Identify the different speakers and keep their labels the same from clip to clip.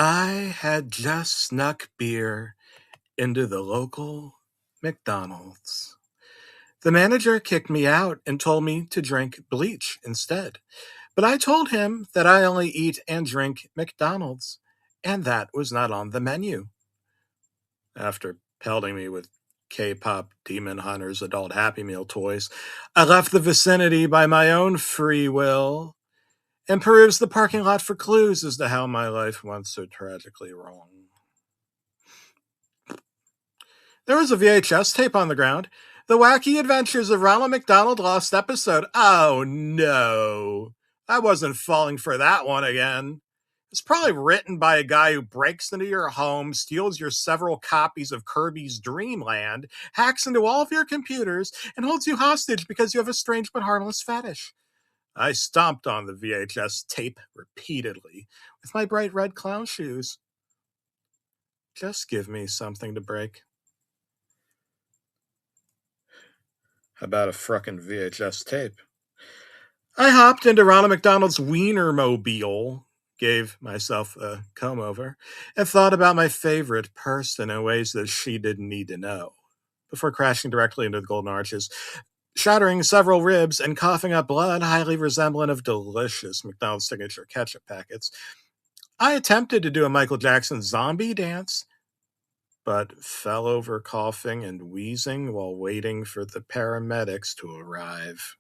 Speaker 1: I had just snuck beer into the local McDonald's. The manager kicked me out and told me to drink bleach instead. But I told him that I only eat and drink McDonald's, and that was not on the menu. After pelting me with K-pop Demon Hunter's adult Happy Meal toys, I left the vicinity by my own free will and perused the parking lot for clues as to how my life went so tragically wrong. There was a VHS tape on the ground. The Wacky Adventures of Ronald McDonald Lost episode. Oh no. I wasn't falling for that one again. It's probably written by a guy who breaks into your home, steals your several copies of Kirby's Dream Land, hacks into all of your computers, and holds you hostage because you have a strange but harmless fetish. I stomped on the VHS tape repeatedly with my bright red clown shoes. Just give me something to break. How about a frickin' VHS tape? I hopped into Ronald McDonald's Wienermobile, gave myself a comb over, and thought about my favorite person in ways that she didn't need to know, before crashing directly into the Golden Arches, shattering several ribs and coughing up blood highly resemblant of delicious McDonald's signature ketchup packets. I attempted to do a Michael Jackson zombie dance, but fell over coughing and wheezing while waiting for the paramedics to arrive.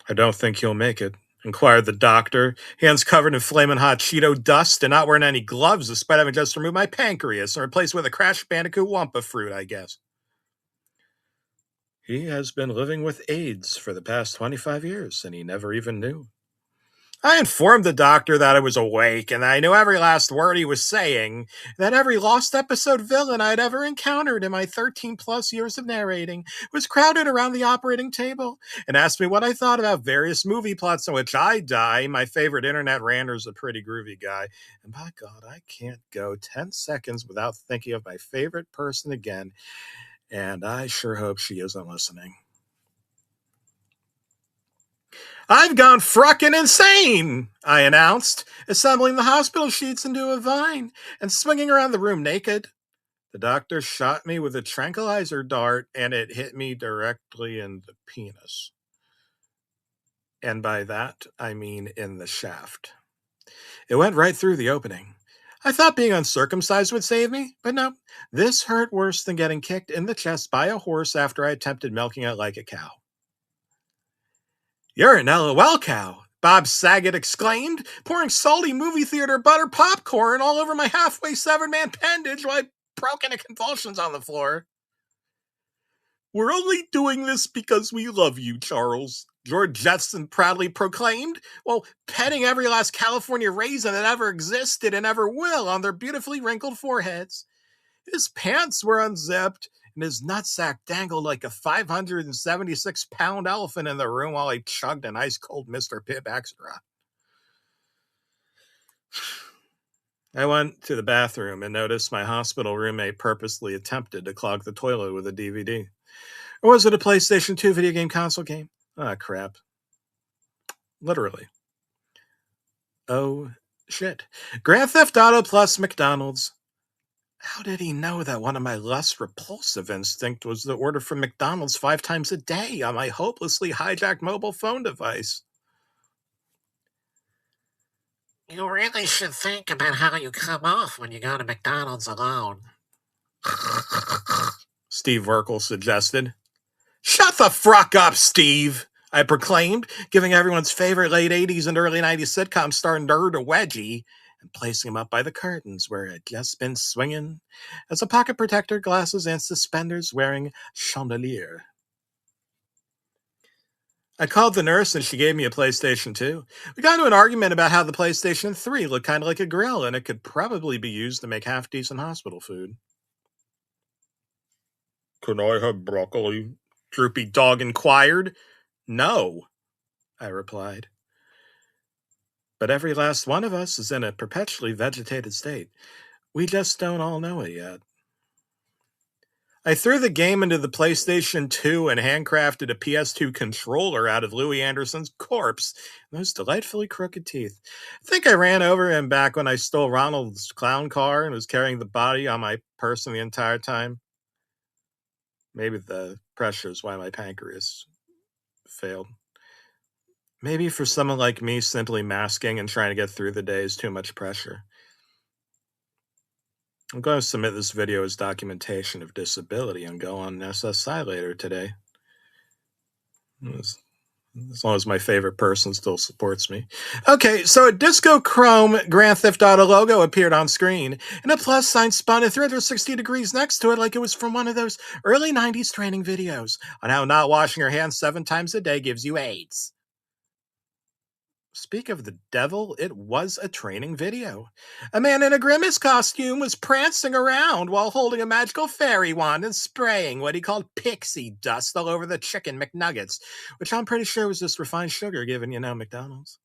Speaker 1: I don't think he'll make it, inquired the doctor, hands covered in flaming hot Cheeto dust and not wearing any gloves despite having just removed my pancreas and replaced it with a Crash Bandicoot Wumpa fruit, I guess. He has been living with AIDS for the past 25 years, and he never even knew. I informed the doctor that I was awake and that I knew every last word he was saying, that every Lost episode villain I'd ever encountered in my 13 plus years of narrating was crowded around the operating table and asked me what I thought about various movie plots in which I die. My favorite internet ranter's a pretty groovy guy, and by God, I can't go 10 seconds without thinking of my favorite person again, and I sure hope she isn't listening. I've gone frickin' insane, I announced, assembling the hospital sheets into a vine and swinging around the room naked. The doctor shot me with a tranquilizer dart and it hit me directly in the penis. And by that, I mean in the shaft. It went right through the opening. I thought being uncircumcised would save me, but no. This hurt worse than getting kicked in the chest by a horse after I attempted milking it like a cow. You're an LOL cow, Bob Saget exclaimed, pouring salty movie theater butter popcorn all over my halfway severed man appendage while I broke into convulsions on the floor. We're only doing this because we love you, Charles, George Jetson proudly proclaimed, while petting every last California raisin that ever existed and ever will on their beautifully wrinkled foreheads. His pants were unzipped, and his nutsack dangled like a 576-pound elephant in the room while he chugged an ice-cold Mr. Pibb Extra. I went to the bathroom and noticed my hospital roommate purposely attempted to clog the toilet with a DVD. Or was it a PlayStation 2 video game console game? Ah, crap. Literally. Oh, shit. Grand Theft Auto plus McDonald's. How did he know that one of my less repulsive instincts was to order from McDonald's 5 times a day on my hopelessly hijacked mobile phone device?
Speaker 2: You really should think about how you come off when you go to McDonald's alone.
Speaker 1: Steve Urkel suggested. Shut the fuck up, Steve, I proclaimed, giving everyone's favorite late 80s and early 90s sitcom star nerd a wedgie and placing him up by the curtains where it had just been swinging as a pocket protector, glasses, and suspenders wearing chandelier. I called the nurse and she gave me a PlayStation 2. We got into an argument about how the PlayStation 3 looked kind of like a grill and it could probably be used to make half-decent hospital food. Can I have broccoli? Droopy Dog inquired. No, I replied. But every last one of us is in a perpetually vegetated state. We just don't all know it yet. I threw the game into the PlayStation 2 and handcrafted a PS2 controller out of Louis Anderson's corpse and those delightfully crooked teeth. I think I ran over him back when I stole Ronald's clown car and was carrying the body on my person the entire time. Maybe the pressure is why my pancreas failed. Maybe for someone like me, simply masking and trying to get through the day is too much pressure. I'm going to submit this video as documentation of disability and go on SSI later today. As long as my favorite person still supports me. Okay, so a Disco Chrome Grand Theft Auto logo appeared on screen, and a plus sign spun at 360 degrees next to it like it was from one of those early 90s training videos on how not washing your hands 7 times a day gives you AIDS. Speak of the devil, it was a training video. A man in a Grimace costume was prancing around while holding a magical fairy wand and spraying what he called pixie dust all over the chicken McNuggets, which I'm pretty sure was just refined sugar given, McDonald's.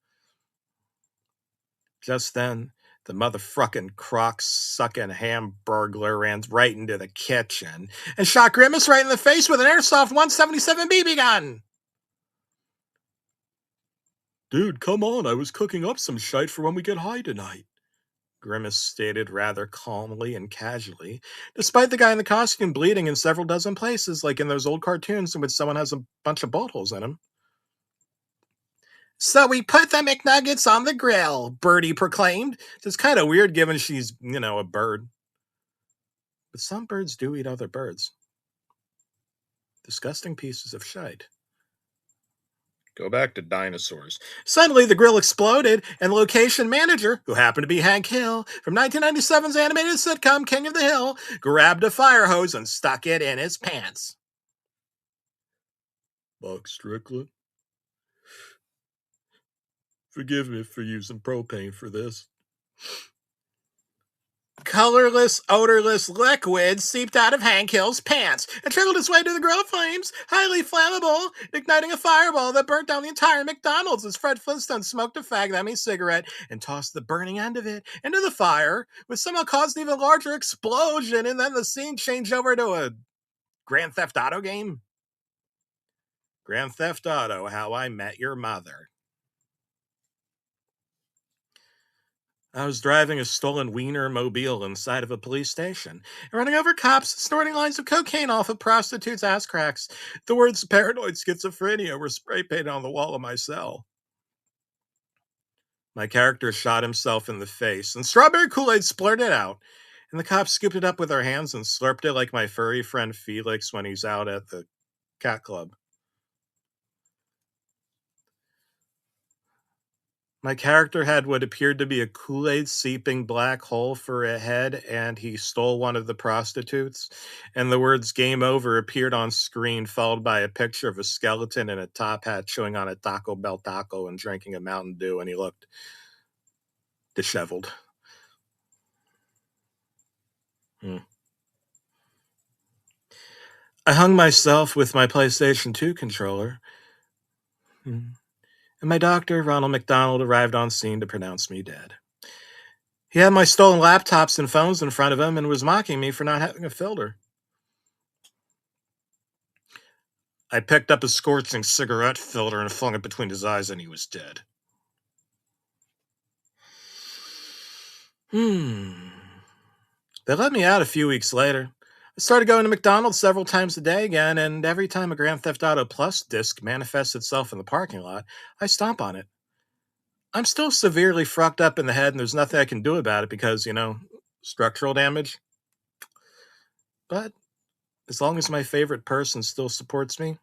Speaker 1: Just then, the motherfucking crock-sucking hamburglar ran right into the kitchen and shot Grimace right in the face with an airsoft 177 BB gun. Dude, come on, I was cooking up some shite for when we get high tonight, Grimace stated rather calmly and casually, despite the guy in the costume bleeding in several dozen places, like in those old cartoons in which someone has a bunch of bolt holes in him. So we put the McNuggets on the grill, Birdie proclaimed. It's kind of weird given she's, a bird. But some birds do eat other birds. Disgusting pieces of shite. Go back to dinosaurs. Suddenly, the grill exploded, and the location manager, who happened to be Hank Hill from 1997's animated sitcom King of the Hill, grabbed a fire hose and stuck it in his pants. Buck Strickland, forgive me for using propane for this. Colorless, odorless liquid seeped out of Hank Hill's pants and trickled its way to the grill flames, highly flammable, igniting a fireball that burnt down the entire McDonald's as Fred Flintstone smoked a fag-lemmy cigarette and tossed the burning end of it into the fire, which somehow caused an even larger explosion, and then the scene changed over to a Grand Theft Auto game. Grand Theft Auto, How I Met Your Mother. I was driving a stolen Wiener mobile inside of a police station and running over cops, snorting lines of cocaine off of prostitutes' ass cracks. The words paranoid schizophrenia were spray painted on the wall of my cell. My character shot himself in the face, and strawberry Kool-Aid splurted out, and the cops scooped it up with their hands and slurped it like my furry friend Felix when he's out at the cat club. My character had what appeared to be a Kool-Aid seeping black hole for a head, and he stole one of the prostitutes. And the words "Game Over" appeared on screen, followed by a picture of a skeleton in a top hat chewing on a Taco Bell taco and drinking a Mountain Dew, and he looked disheveled. I hung myself with my PlayStation 2 controller. And my doctor, Ronald McDonald, arrived on scene to pronounce me dead. He had my stolen laptops and phones in front of him and was mocking me for not having a filter. I picked up a scorching cigarette filter and flung it between his eyes, and he was dead. They let me out a few weeks later. I started going to McDonald's several times a day again, and every time a Grand Theft Auto Plus disc manifests itself in the parking lot, I stomp on it. I'm still severely fucked up in the head, and there's nothing I can do about it because, structural damage. But as long as my favorite person still supports me,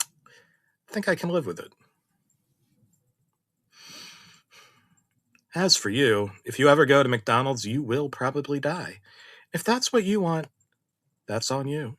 Speaker 1: I think I can live with it. As for you, if you ever go to McDonald's, you will probably die. If that's what you want, that's on you.